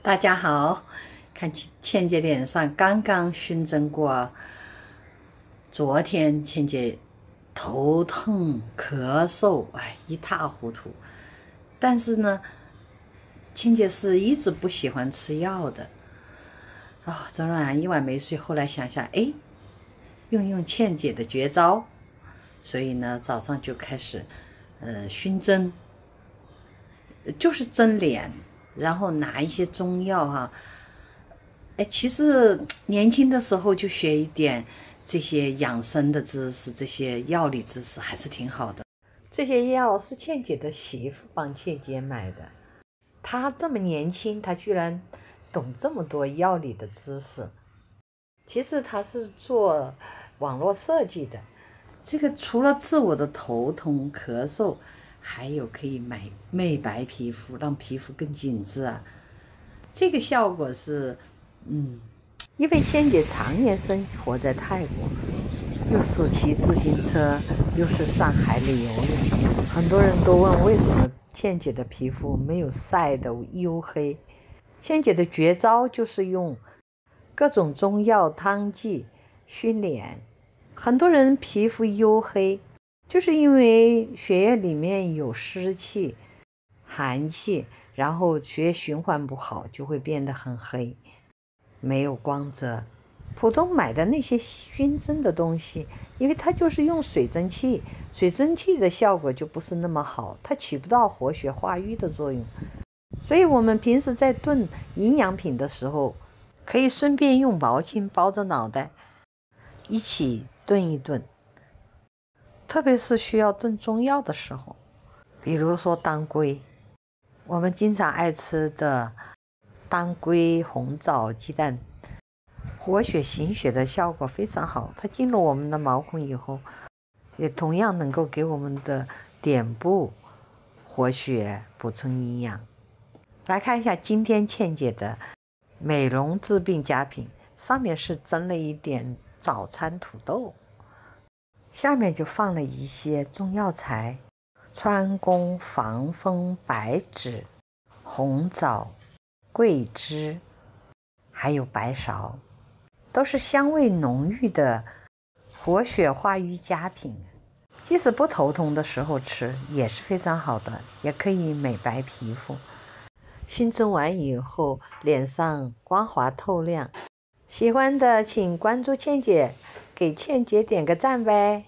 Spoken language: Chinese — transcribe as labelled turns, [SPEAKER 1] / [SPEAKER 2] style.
[SPEAKER 1] 大家好，看倩姐脸上刚刚熏蒸过。昨天倩姐头痛咳嗽，一塌糊涂。但是呢，倩姐是一直不喜欢吃药的。昨天晚上一晚没睡，后来想想，用倩姐的绝招，所以呢，早上就开始熏蒸，就是蒸脸。然后拿一些中药哈，其实年轻的时候就学一点这些养生的知识，这些药理知识还是挺好的。这些药是倩姐的媳妇帮倩姐买的，她这么年轻，她居然懂这么多药理的知识。其实她是做网络设计的，这个除了治我的头痛咳嗽，还有可以美白皮肤，让皮肤更紧致啊。这个效果是，因为倩姐常年生活在泰国，又是骑自行车，又是上海里游泳，很多人都问为什么倩姐的皮肤没有晒得黝黑。倩姐的绝招就是用各种中药汤剂熏脸。很多人皮肤黝黑，就是因为血液里面有湿气、寒气，然后血液循环不好，就会变得很黑，没有光泽。普通买的那些熏蒸的东西，因为它就是用水蒸气，水蒸气的效果就不是那么好，它起不到活血化瘀的作用。所以我们平时在炖营养品的时候，可以顺便用毛巾包着脑袋一起炖一炖。特别是需要炖中药的时候，比如说当归，我们经常爱吃的当归红枣鸡蛋，活血行血的效果非常好。它进入我们的毛孔以后，也同样能够给我们的脸部活血补充营养。来看一下今天倩姐的美容治病佳品，上面是蒸了一点早餐土豆，下面就放了一些中药材：川芎、防风、白芷、红枣、桂枝，还有白芍，都是香味浓郁的活血化瘀佳品。即使不头痛的时候吃也是非常好的，也可以美白皮肤。熏蒸完以后，脸上光滑透亮。喜欢的请关注倩姐，给倩姐点个赞呗。